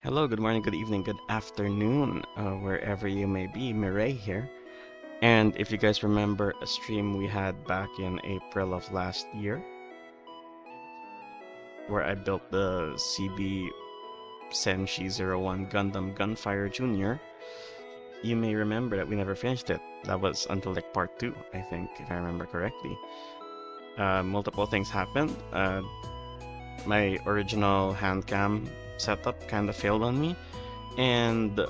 Hello, good morning, good evening, good afternoon, wherever you may be. Mireh here. And if you guys remember a stream we had back in April of last year, where I built the CB Senshi 01 Gundam Gunfire Jr., you may remember that we never finished it. That was until like part 2, I think, if I remember correctly. Multiple things happened. My original hand cam setup kind of failed on me, and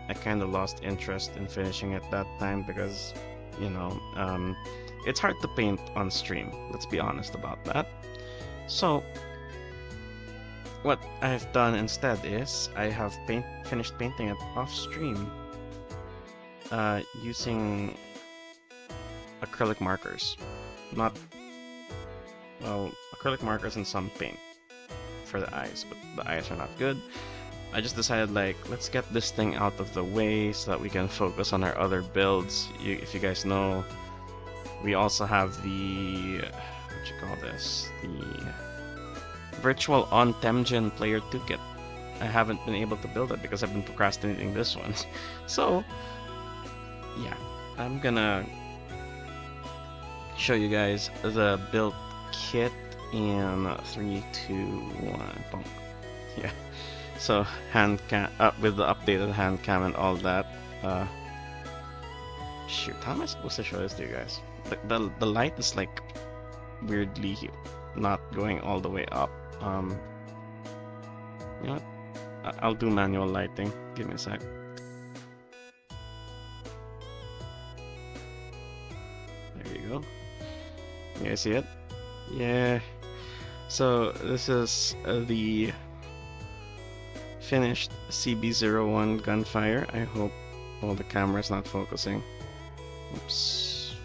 I kind of lost interest in finishing it that time because, you know, it's hard to paint on stream. Let's be honest about that. So, what I've done instead is I have finished painting it off stream using acrylic markers. Acrylic markers and some paint for the eyes, but the eyes are not good. I just decided, like, let's get this thing out of the way so that we can focus on our other builds. If you guys know, we also have the, what you call this, the virtual on Temjin player 2 kit. I haven't been able to build it because I've been procrastinating this one. So, yeah, I'm gonna show you guys the build kit in 3, 2, 1, boom. Yeah. So hand cam with the updated hand cam and all that. Shoot, how am I supposed to show this to you guys? The light is like weirdly not going all the way up. You know what? I'll do manual lighting. Give me a sec. There you go. You guys see it? Yeah. So this is the finished CB01 Gunfire. I hope the camera's not focusing. Oops.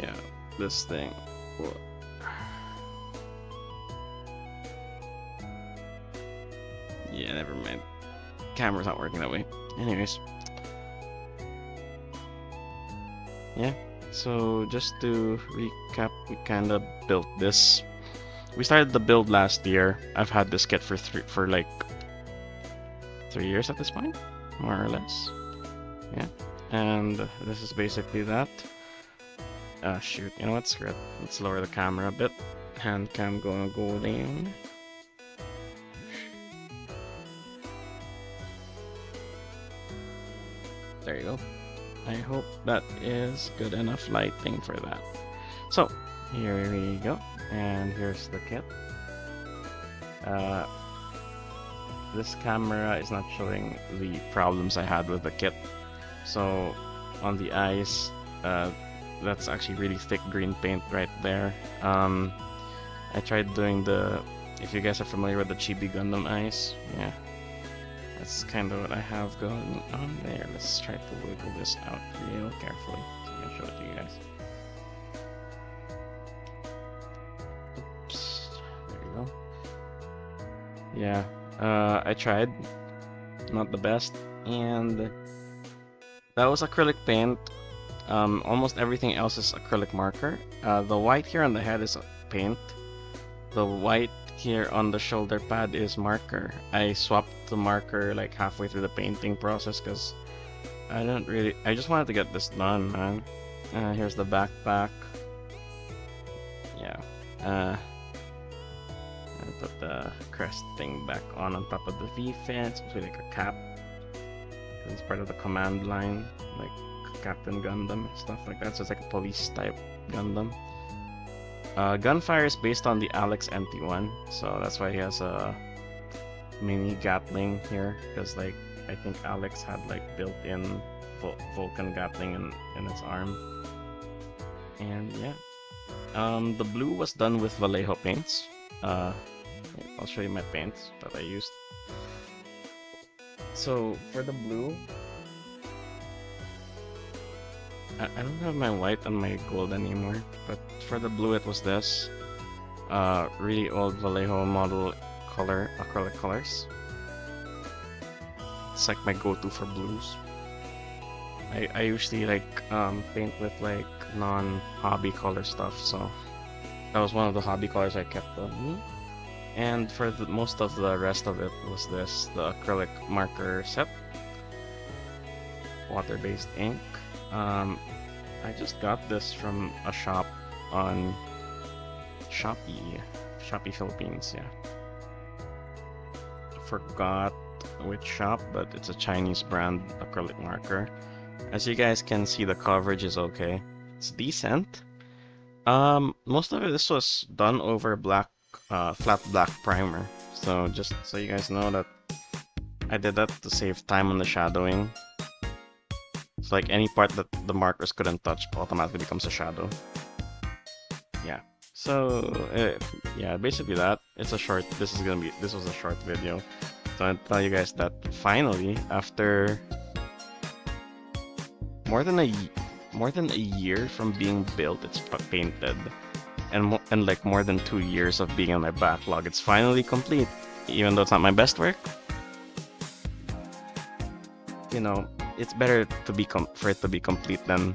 Yeah, this thing. Whoa. Yeah, never mind. Camera's not working that way. Anyways. Yeah, so just to recap, we kind of built this. We started the build last year. I've had this kit for like 3 years at this point, more or less. Yeah, and this is basically that. Shoot, you know what? Screw it. Let's lower the camera a bit. Hand cam gonna go down. There you go. I hope that is good enough lighting for that. So, here we go. And here's the kit. This camera is not showing the problems I had with the kit. So, on the eyes, that's actually really thick green paint right there. I tried doing if you guys are familiar with the CB Gundam eyes, yeah. That's kind of what I have going on there. Let's try to wiggle this out real carefully so I can show it to you guys. Oops, there you go. Yeah, I tried. Not the best. And that was acrylic paint. Almost everything else is acrylic marker. The white here on the head is paint. The white here on the shoulder pad is marker. I swapped the marker like halfway through the painting process because I just wanted to get this done, man. Here's the backpack. Yeah. I put the crest thing back on top of the V-fin. It's supposed to be like a cap. It's part of the command line, like Captain Gundam, stuff like that. So it's like a police type Gundam. Gunfire is based on the Alex MT1, so that's why he has a mini Gatling here, because like I think Alex had like built-in Vulcan Gatling in its arm. And yeah, the blue was done with Vallejo paints. I'll show you my paints that I used. So for the blue, I don't have my white and my gold anymore, but for the blue it was this really old Vallejo model color, acrylic colors. It's like my go-to for blues. I usually like paint with like non-hobby color stuff, so that was one of the hobby colors I kept on me. And for most of the rest of it was the acrylic marker set, water-based ink. I just got this from a shop on Shopee Philippines. Yeah, forgot which shop, but it's a Chinese brand acrylic marker. As you guys can see, the coverage is okay. It's decent. Most of this was done over flat black primer. So just so you guys know that I did that to save time on the shadowing. It's like any part that the markers couldn't touch automatically becomes a shadow. Yeah. So yeah, basically that. It's a short. This was a short video. So I'll tell you guys that finally, after more than a year from being built, it's painted, and like more than 2 years of being in my backlog, it's finally complete. Even though it's not my best work, you know, it's better for it to be complete than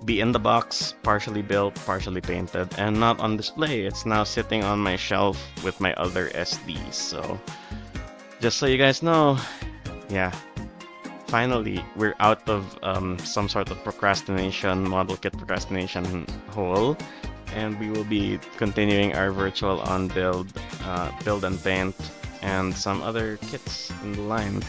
be in the box, partially built, partially painted, and not on display. It's now sitting on my shelf with my other SDs. So just so you guys know, yeah, finally we're out of some sort of model kit procrastination hole, and we will be continuing our virtual on build and paint, and some other kits in the line.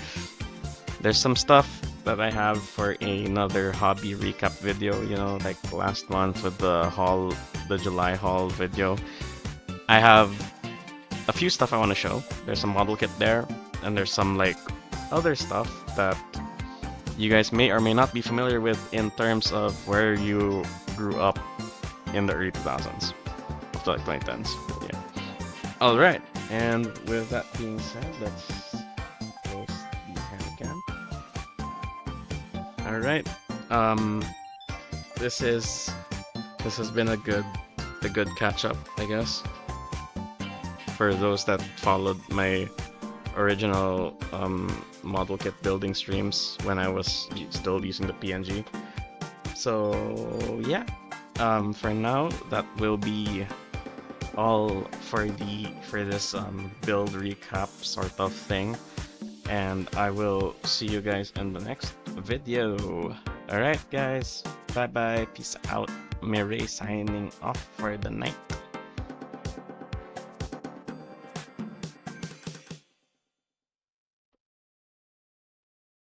There's some stuff that I have for another hobby recap video, you know, like last month with the July haul video. I have a few stuff I want to show. There's some model kit there, and there's some like other stuff that you guys may or may not be familiar with in terms of where you grew up in the early 2000s, up to like 2010s. Yeah. Alright, and with that being said, let's close the hand cam. Alright, this has been a good catch up, I guess, for those that followed my original model kit building streams when I was still using the PNG. So yeah, for now that will be all for this build recap sort of thing, and I will see you guys in the next video. Alright guys, bye bye, peace out. Mireh signing off for the night.